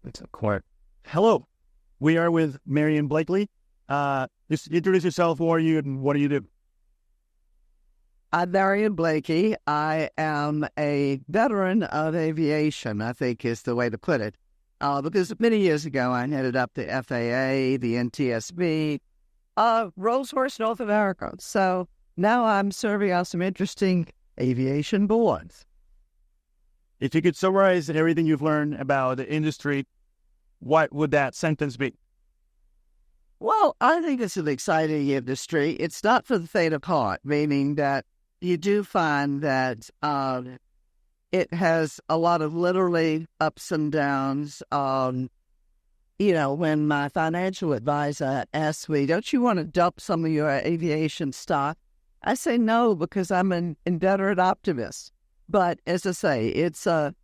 It's a court. Hello, we are with Marion Blakey. Just introduce yourself. Who are you and what do you do? I'm Marion Blakey. I am a veteran of aviation, I think is the way to put it. Because many years ago, I headed up the FAA, the NTSB, Rolls-Royce North America. So now I'm serving on some interesting aviation boards. If you could summarize everything you've learned about the industry, what would that sentence be? Well, I think it's an exciting industry. It's not for the faint of heart, meaning that you do find that it has a lot of literally ups and downs. When my financial advisor asks me, don't you want to dump some of your aviation stock? I say no, because I'm an inveterate optimist. But as I say, it's a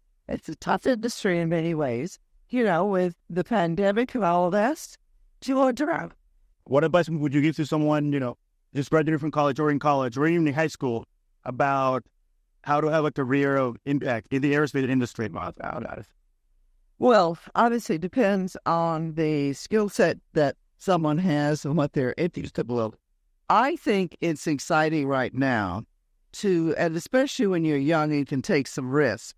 tough industry in many ways. With the pandemic and all of that, too hard to run. What advice would you give to someone, just graduated from college or in college or even in high school about how to have a career of impact in the aerospace industry? Well, obviously it depends on the skill set that someone has and what they're interested in. I think it's exciting right now and especially when you're young and can take some risks,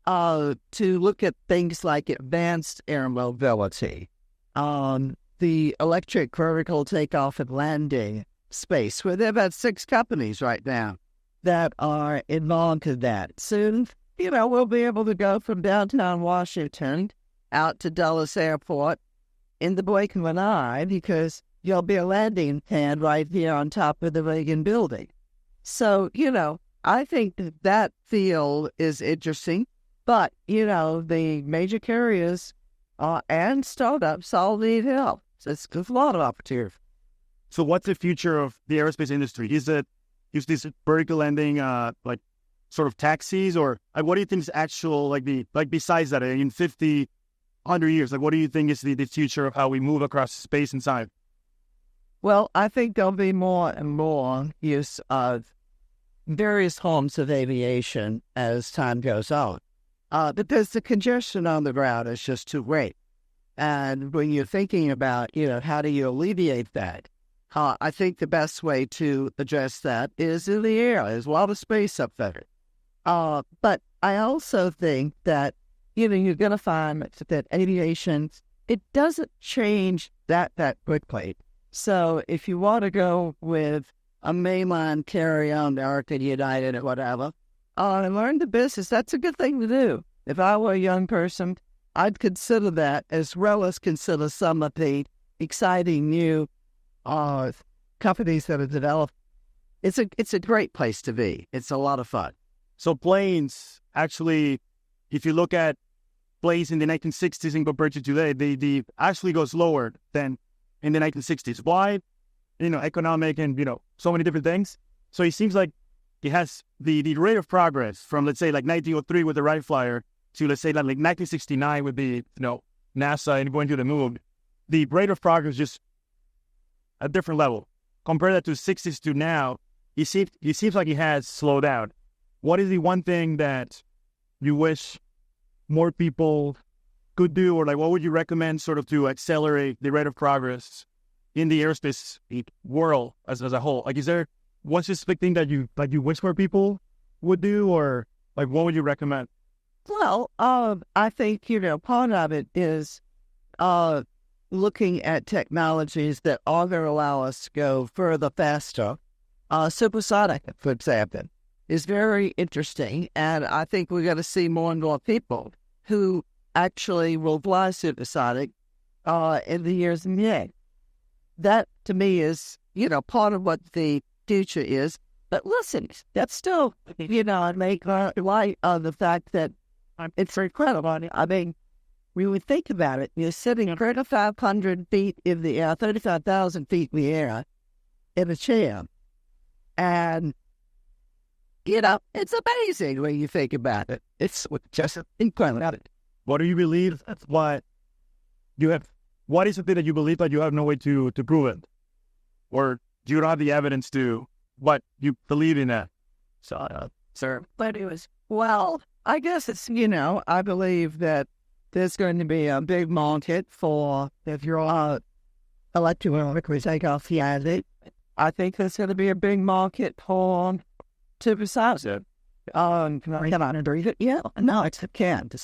to look at things like advanced air mobility, the electric vertical takeoff and landing space, where there are about 6 companies right now that are involved in that. Soon, we'll be able to go from downtown Washington out to Dulles Airport in the blink of an eye, because there'll be a landing pad right here on top of the Reagan building. So, I think that field is interesting, but, the major carriers and startups all need help. So there's a lot of opportunity. So what's the future of the aerospace industry? Is this vertical landing, sort of taxis, or what do you think is actual, besides that, in 50, 100 years, what do you think is the future of how we move across space and time? Well, I think there'll be more and more use of various forms of aviation as time goes on, because the congestion on the ground is just too great. And when you're thinking about, how do you alleviate that, I think the best way to address that is in the air. There's a lot of space up there. But I also think that, you're going to find that aviation, it doesn't change that quickly. So if you want to go with a mainline carrier, American, United, or whatever, and learn the business, that's a good thing to do. If I were a young person, I'd consider that, as well as consider some of the exciting new companies that are developed. It's a great place to be. It's a lot of fun. So planes, actually, if you look at planes in the 1960s and compared to today, they actually go slower than in the 1960s. Why? Economic and, so many different things. So it seems like it has the rate of progress from, let's say, 1903 with the Wright Flyer to, let's say, 1969 with the, NASA and going to the moon. The rate of progress is just a different level. Compare that to 60s to now, it seems like it has slowed down. What is the one thing that you wish more people could do, or what would you recommend sort of to accelerate the rate of progress in the aerospace world as a whole? Is there one specific thing that you wish more people would do, or what would you recommend? Well, I think, part of it is looking at technologies that are going to allow us to go further, faster. Supersonic, for example, is very interesting, and I think we're going to see more and more people who actually will fly supersonic in the years ahead. That, to me, is, part of what the future is. But listen, that's still, I make light of the fact that it's incredible. I mean, when we think about it, you're sitting 3,500 feet in the air, 35,000 feet in the air in a chair. And, it's amazing when you think about it. It's just incredible. What do you believe? What is the thing that you believe that you have no way to prove it? Or do you not have the evidence to what you believe in that? Sir, but it was, well, I guess it's, I believe that there's going to be a big market for, if you're electric takeoff landing, I think there's going to be a big market for supersonic. Can I agree with it? Yeah, no, I can't.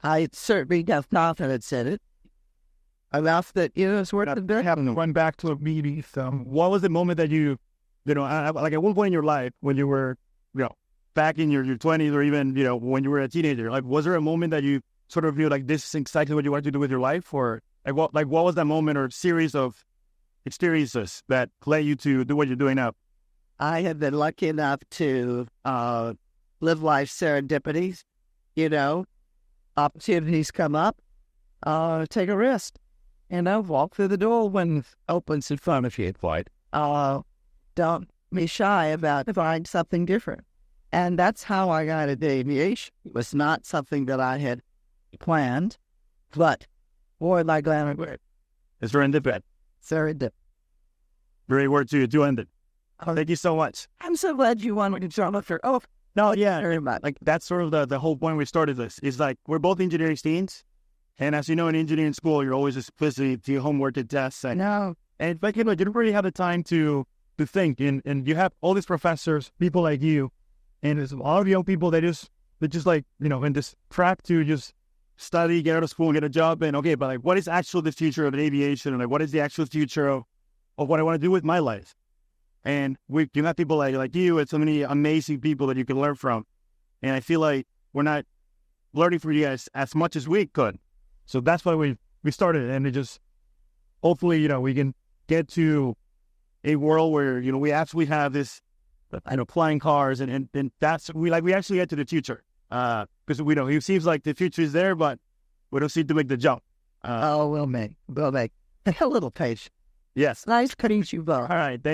I certainly have confidence in it. Enough that, it's worth the bit. Having to run back to a meeting. What was the moment that like at one point in your life when you were, back in your 20s or even, when you were a teenager, like, was there a moment that you sort of feel like this is exactly what you want to do with your life? Or what was that moment or series of experiences that led you to do what you're doing now? I have been lucky enough to live life serendipities, opportunities come up, take a risk, walk through the door when it opens in front of you. Don't be shy about trying something different. And that's how I got into aviation. It was not something that I had planned, but boy, am I glad I did. It's serendipity. Serendipity. Great word to end it. Thank you so much. I'm so glad you wanted to jump up here. Oh, no, yeah. Very much. Like, that's sort of the whole point we started this. Is like, we're both engineering students. And as you know, in engineering school, you're always just busy to your homework and tests. I know. And like, you don't really have the time to think. And you have all these professors, people like you, and there's a lot of young people that just like, in this track to just study, get out of school, and get a job. And okay, but like, what is actually the future of aviation? And like, what is the actual future of what I want to do with my life? And you have people like you and so many amazing people that you can learn from. And I feel like we're not learning from you guys as much as we could. So that's why we started. And it just, hopefully, we can get to a world where, we actually have this, flying cars and that's, we actually get to the future. Because it seems like the future is there, but we don't seem to make the jump. We'll make a little patience. Yes. Nice cutting you both. All right.